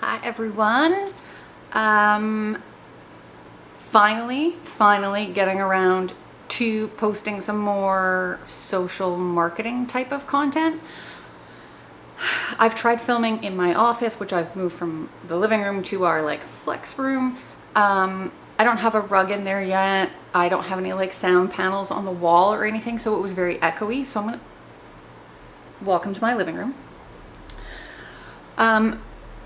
Hi everyone. Finally getting around to posting some more social marketing type of content. I've tried filming in my office, which I've moved from the living room to our flex room. I don't have a rug in there yet. I don't have any sound panels on the wall or anything, so it was very echoey. So I'm gonna welcome to my living room.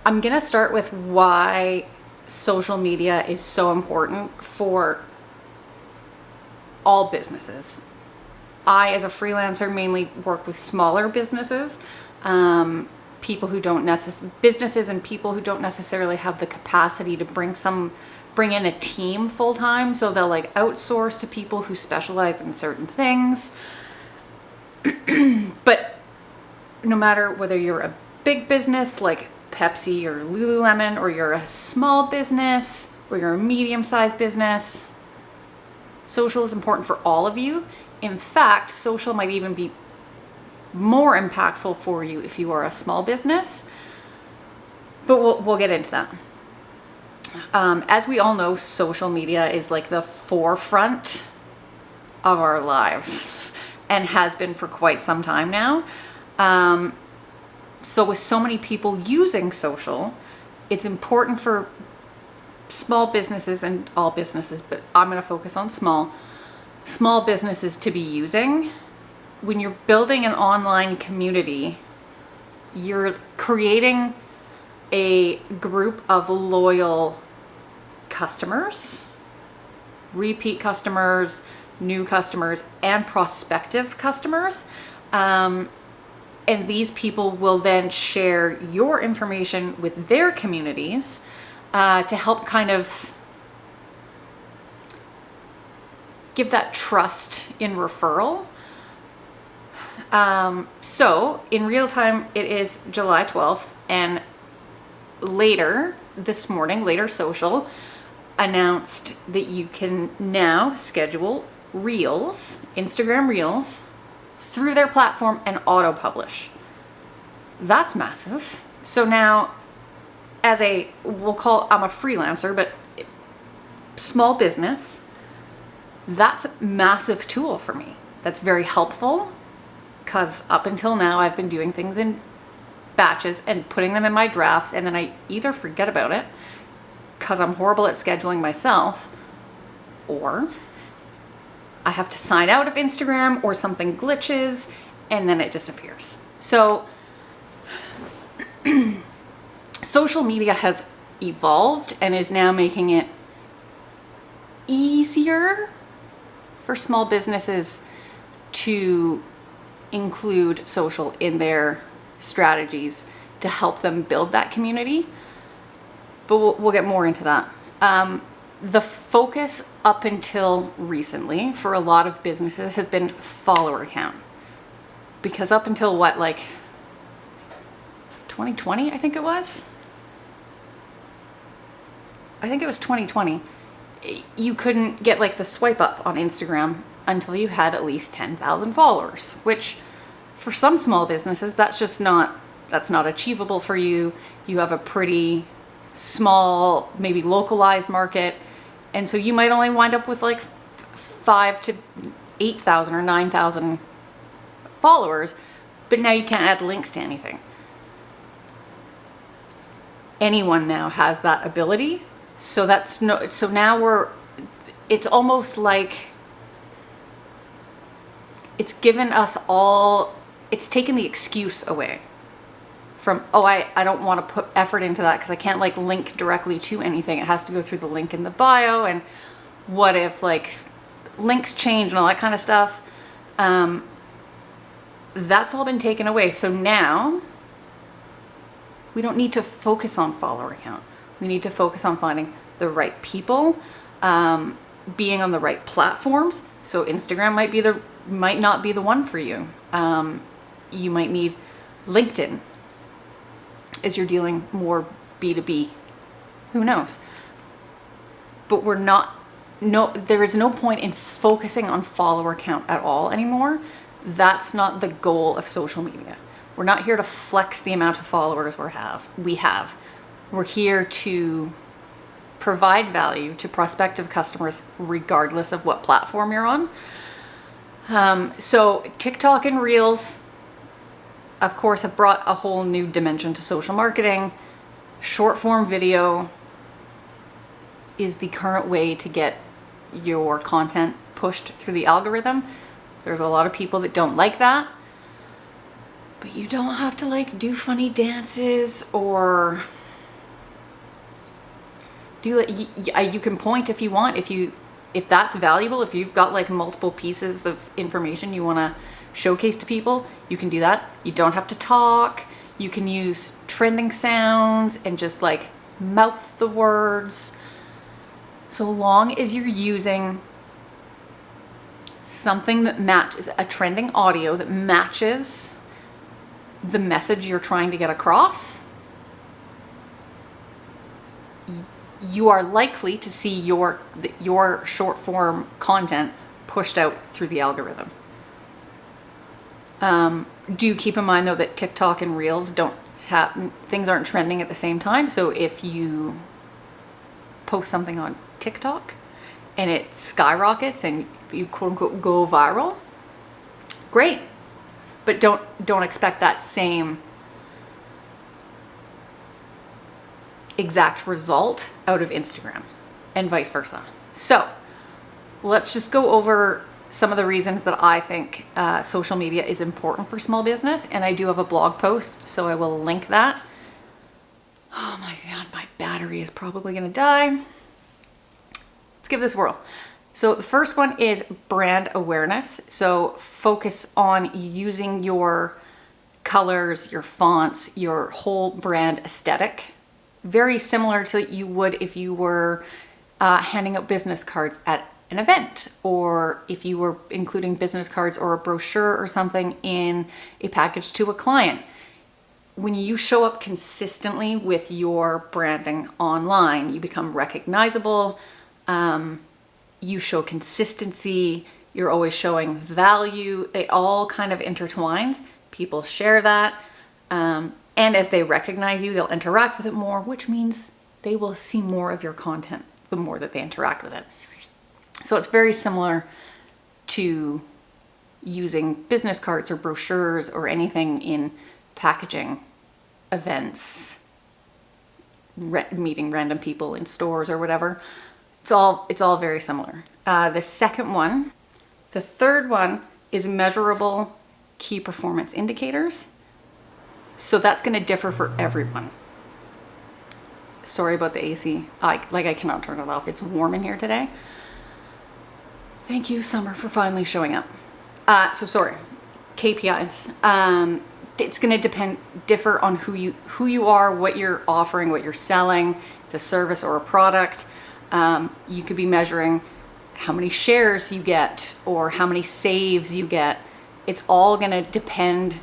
I'm gonna start with why social media is so important for all businesses. I, as a freelancer, mainly work with smaller businesses, people who don't businesses and people who don't necessarily have the capacity to bring in a team full time. So they'll outsource to people who specialize in certain things. But no matter whether you're a big business like Pepsi or Lululemon, or you're a small business, or you're a medium-sized business, social is important for all of you. In fact, social might even be more impactful for you if you are a small business, but we'll get into that. As we all know, social media is the forefront of our lives and has been for quite some time now. So with so many people using social, it's important for small businesses and all businesses, but I'm going to focus on small businesses to be using. When you're building an online community, you're creating a group of loyal customers, repeat customers, new customers, and prospective customers. And these people will then share your information with their communities to help kind of give that trust in referral. So in real time, it is July 12th, and later Social announced that you can now schedule Reels, Instagram Reels, through their platform and auto-publish. That's massive. So now, I'm a freelancer, but small business, that's a massive tool for me. That's very helpful, because up until now I've been doing things in batches and putting them in my drafts, and then I either forget about it because I'm horrible at scheduling myself, or I have to sign out of Instagram, or something glitches and then it disappears. So social media has evolved and is now making it easier for small businesses to include social in their strategies to help them build that community. But we'll get more into that. The focus up until recently for a lot of businesses has been follower count. Because up until 2020, I think it was 2020, you couldn't get the swipe up on Instagram until you had at least 10,000 followers, which for some small businesses, that's not achievable for you. You have a pretty small, maybe localized market. And so you might only wind up with 5 to 8,000 or 9,000 followers, but now you can't add links to anything. Anyone now has that ability. So now it's almost like it's given us all, it's taken the excuse away from, I don't want to put effort into that because I can't link directly to anything. It has to go through the link in the bio, and what if links change and all that kind of stuff. That's all been taken away. So now we don't need to focus on follower count. We need to focus on finding the right people, being on the right platforms. So Instagram might not be the one for you. You might need LinkedIn as you're dealing more B2B. Who knows? But there is no point in focusing on follower count at all anymore. That's not the goal of social media. We're not here to flex the amount of followers we have. We're here to provide value to prospective customers regardless of what platform you're on. So TikTok and Reels, of course, have brought a whole new dimension to social marketing. Short form video is the current way to get your content pushed through the algorithm. There's a lot of people that don't like that, but you don't have to like do funny dances or do it. You can point if you want, if that's valuable, if you've got like multiple pieces of information you want to showcase to people, you can do that. You don't have to talk. You can use trending sounds and just like mouth the words. So long as you're using something that matches, a trending audio that matches the message you're trying to get across, you are likely to see your short form content pushed out through the algorithm. Do keep in mind though that TikTok and Reels things aren't trending at the same time. So if you post something on TikTok and it skyrockets and you quote unquote go viral, great. But don't expect that same exact result out of Instagram and vice versa. So let's just go over some of the reasons that I think social media is important for small business. And I do have a blog post, so I will link that. Oh my God, my battery is probably gonna die. Let's give this a whirl. So the first one is brand awareness. So focus on using your colors, your fonts, your whole brand aesthetic. Very similar to you would if you were handing out business cards at an event, or if you were including business cards or a brochure or something in a package to a client. When you show up consistently with your branding online, you become recognizable. You show consistency, you're always showing value. It all kind of intertwines. People share that. And as they recognize you, they'll interact with it more, which means they will see more of your content the more that they interact with it. So it's very similar to using business cards or brochures or anything in packaging, events, meeting random people in stores or whatever. It's all very similar. The third one is measurable key performance indicators. So that's going to differ for everyone. Sorry about the AC. I cannot turn it off. It's warm in here today. Thank you, summer, for finally showing up. KPIs. It's going to differ on who you are, what you're offering, what you're selling. It's a service or a product. You could be measuring how many shares you get or how many saves you get. It's all going to depend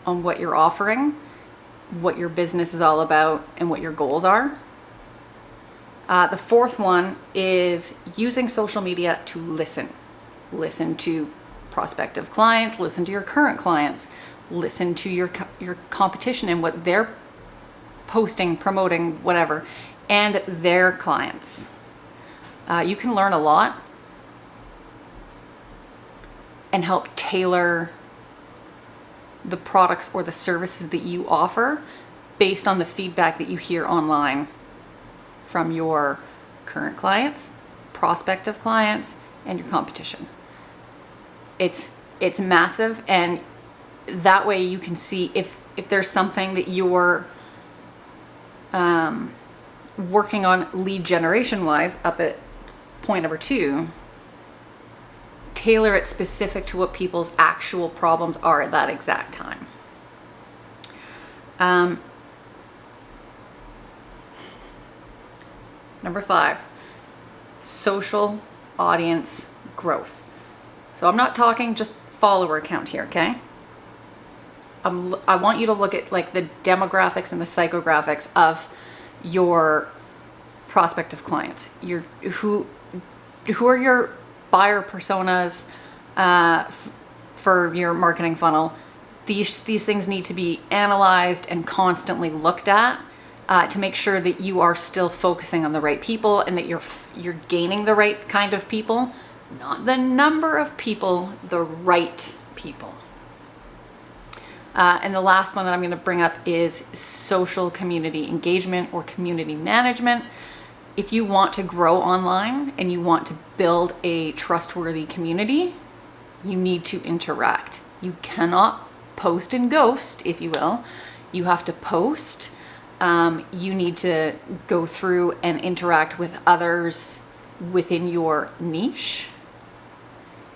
on what you're offering, what your business is all about, and what your goals are. The fourth one is using social media to listen. Listen to prospective clients, listen to your current clients, listen to your competition and what they're posting, promoting, whatever, and their clients. You can learn a lot and help tailor the products or the services that you offer based on the feedback that you hear online from your current clients, prospective clients, and your competition. It's massive, and that way you can see if there's something that you're working on lead generation wise up at point number 2, tailor it specific to what people's actual problems are at that exact time. Number 5, social audience growth. So I'm not talking just follower count here, okay? I want you to look at like the demographics and the psychographics of your prospective clients. Who are your buyer personas for your marketing funnel? these things need to be analyzed and constantly looked at to make sure that you are still focusing on the right people and that you're gaining the right kind of people, not the number of people, the right people. And the last one that I'm going to bring up is social community engagement or community management. If you want to grow online and you want to build a trustworthy community, you need to interact. You cannot post and ghost, if you will. You have to post. You need to go through and interact with others within your niche.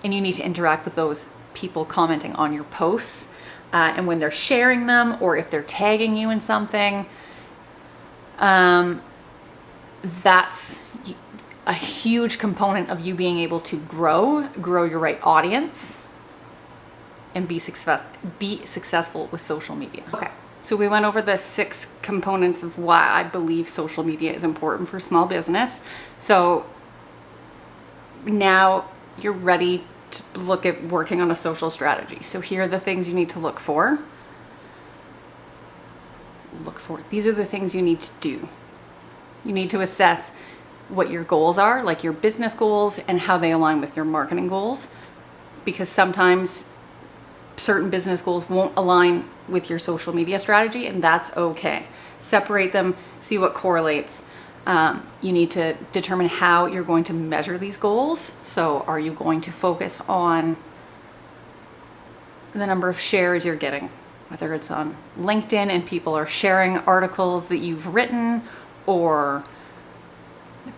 And you need to interact with those people commenting on your posts. And when they're sharing them or if they're tagging you in something, that's a huge component of you being able to grow your right audience and be successful with social media. Okay, so we went over the 6 components of why I believe social media is important for small business. So now you're ready to look at working on a social strategy. So here are the things you need to look for. These are the things you need to do. You need to assess what your goals are, like your business goals, and how they align with your marketing goals. Because sometimes certain business goals won't align with your social media strategy, and that's okay. Separate them, see what correlates. You need to determine how you're going to measure these goals. So are you going to focus on the number of shares you're getting, whether it's on LinkedIn and people are sharing articles that you've written, or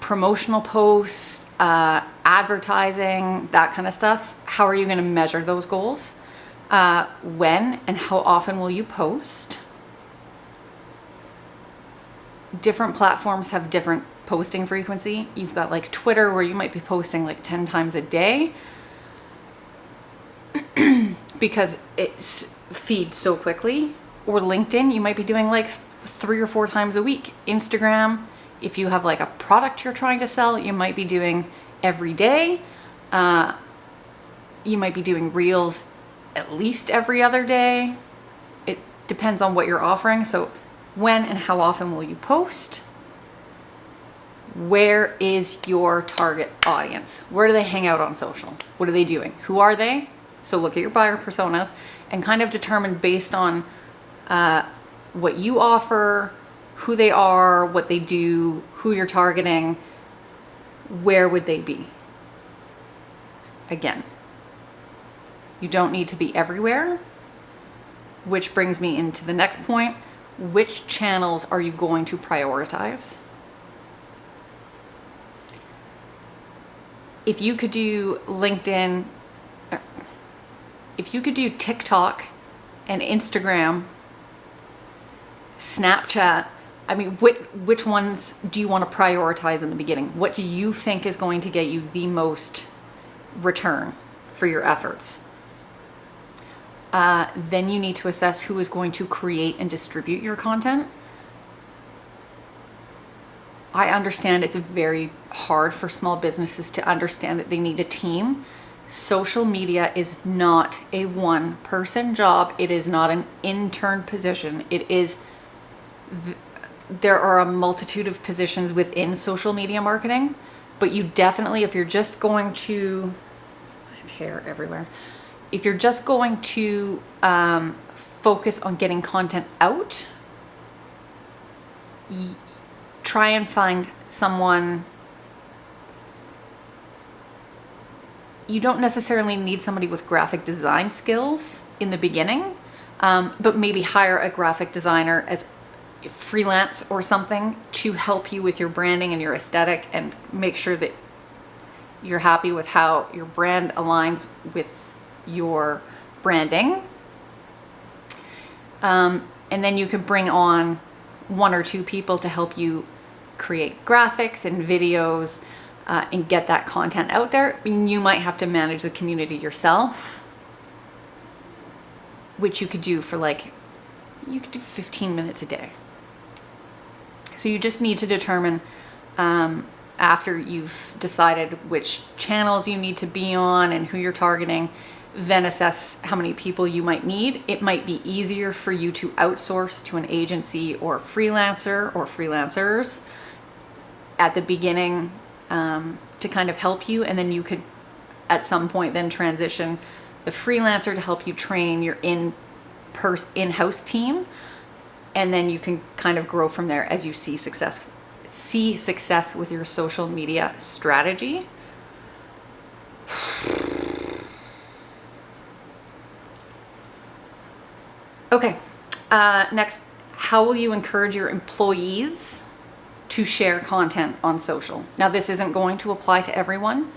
promotional posts, advertising, that kind of stuff? How are you going to measure those goals? When and how often will you post? Different platforms have different posting frequency. You've got like Twitter, where you might be posting like 10 times a day because it feeds so quickly. Or LinkedIn, you might be doing like 3 or 4 times a week. Instagram, if you have like a product you're trying to sell, you might be doing every day. You might be doing reels at least every other day. It depends on what you're offering. So when and how often will you post? Where is your target audience? Where do they hang out on social? What are they doing? Who are they? So look at your buyer personas and kind of determine based on what you offer, who they are, what they do, who you're targeting, where would they be? Again, you don't need to be everywhere, which brings me into the next point. Which channels are you going to prioritize? If you could do LinkedIn, if you could do TikTok and Instagram, Snapchat, I mean, which ones do you want to prioritize in the beginning? What do you think is going to get you the most return for your efforts? Then you need to assess who is going to create and distribute your content. I understand it's very hard for small businesses to understand that they need a team. Social media is not a one-person job. It is not an intern position. There are a multitude of positions within social media marketing, but you definitely, if you're just going to, I have hair everywhere. If you're just going to focus on getting content out, try and find someone. You don't necessarily need somebody with graphic design skills in the beginning, but maybe hire a graphic designer as freelance or something to help you with your branding and your aesthetic and make sure that you're happy with how your brand aligns with your branding. And then you could bring on 1 or 2 people to help you create graphics and videos and get that content out there. You might have to manage the community yourself, which you could do for you could do 15 minutes a day. So you just need to determine after you've decided which channels you need to be on and who you're targeting, then assess how many people you might need. It might be easier for you to outsource to an agency or freelancer or freelancers at the beginning to kind of help you, and then you could at some point then transition the freelancer to help you train your in-house team, and then you can kind of grow from there as you see success with your social media strategy. Okay, next, how will you encourage your employees to share content on social? Now, this isn't going to apply to everyone.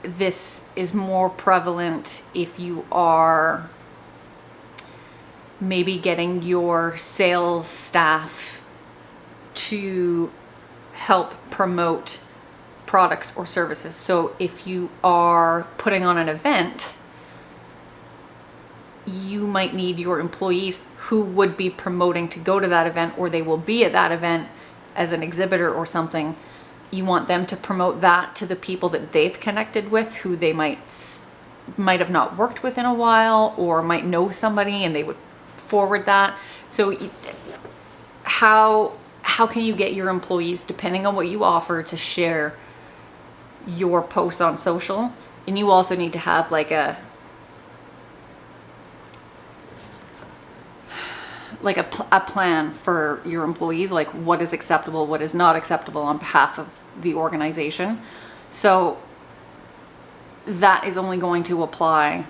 This is more prevalent if you are maybe getting your sales staff to help promote products or services. So if you are putting on an event, you might need your employees who would be promoting to go to that event, or they will be at that event as an exhibitor or something. You want them to promote that to the people that they've connected with, who they might have not worked with in a while, or might know somebody and they would forward that. So how can you get your employees, depending on what you offer, to share your posts on social? And you also need to have like a plan for your employees, like what is acceptable, what is not acceptable on behalf of the organization. So that is only going to apply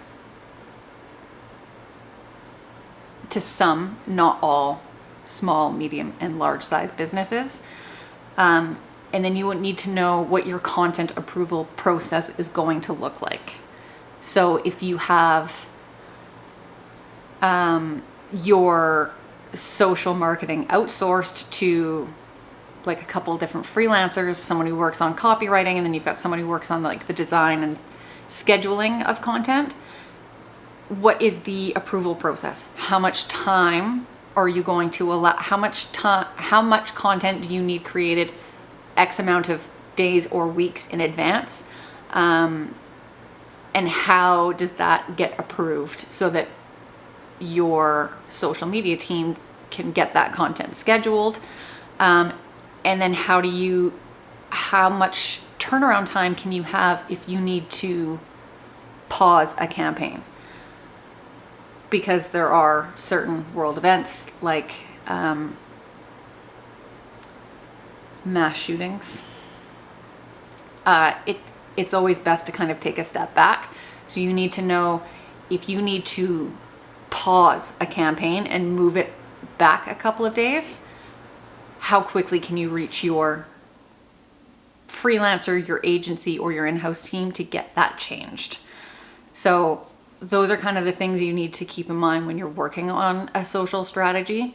to some, not all, small, medium, and large size businesses. And then you would need to know what your content approval process is going to look like. So if you have your social marketing outsourced to like a couple of different freelancers, someone who works on copywriting, and then you've got someone who works on like the design and scheduling of content, what is the approval process? How much time are you going to allow? How much content do you need created X amount of days or weeks in advance? And how does that get approved so that your social media team can get that content scheduled? And then how much turnaround time can you have if you need to pause a campaign? Because there are certain world events like mass shootings. It's always best to kind of take a step back. So you need to know if you need to pause a campaign and move it back a couple of days, how quickly can you reach your freelancer, your agency, or your in-house team to get that changed? So those are kind of the things you need to keep in mind when you're working on a social strategy.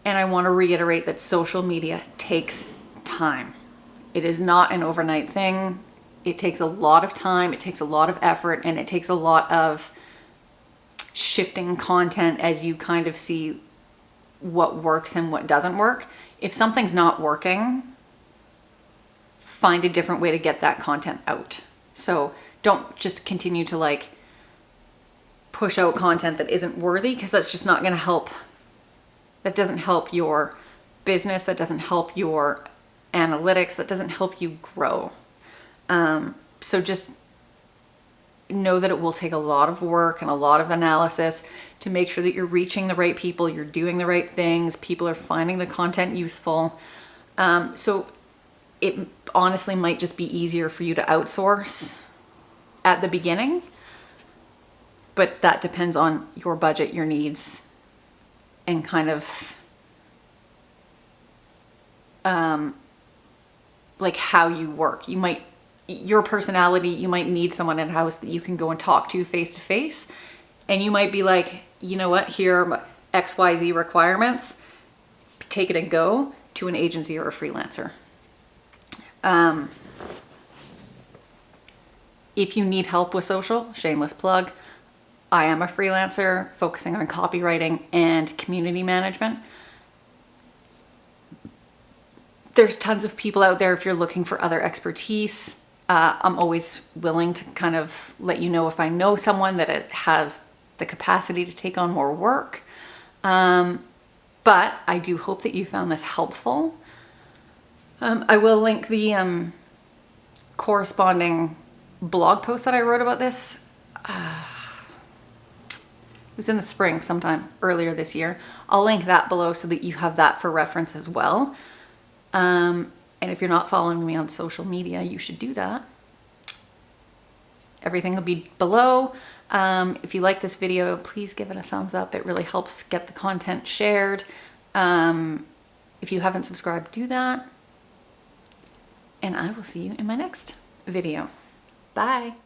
And I want to reiterate that social media takes time. It is not an overnight thing. It takes a lot of time, it takes a lot of effort, and it takes a lot of shifting content as you kind of see what works and what doesn't work. If something's not working, find a different way to get that content out. So don't just continue to like push out content that isn't worthy, because that's just not going to help. That doesn't help your business. That doesn't help your analytics. That doesn't help you grow. So just know that it will take a lot of work and a lot of analysis to make sure that you're reaching the right people, you're doing the right things, people are finding the content useful. So it honestly might just be easier for you to outsource at the beginning, but that depends on your budget, your needs, and kind of like how you work. Your personality, you might need someone in-house that you can go and talk to face to face, and you might be like, you know what, here are my XYZ requirements, take it and go to an agency or a freelancer. If you need help with social, shameless plug, I am a freelancer focusing on copywriting and community management. There's tons of people out there if you're looking for other expertise. I'm always willing to kind of let you know if I know someone that it has the capacity to take on more work. But I do hope that you found this helpful. I will link the corresponding blog post that I wrote about this. It was in the spring sometime earlier this year. I'll link that below so that you have that for reference as well. And if you're not following me on social media, you should do that. Everything will be below. If you like this video, please give it a thumbs up. It really helps get the content shared. If you haven't subscribed, do that. And I will see you in my next video. Bye.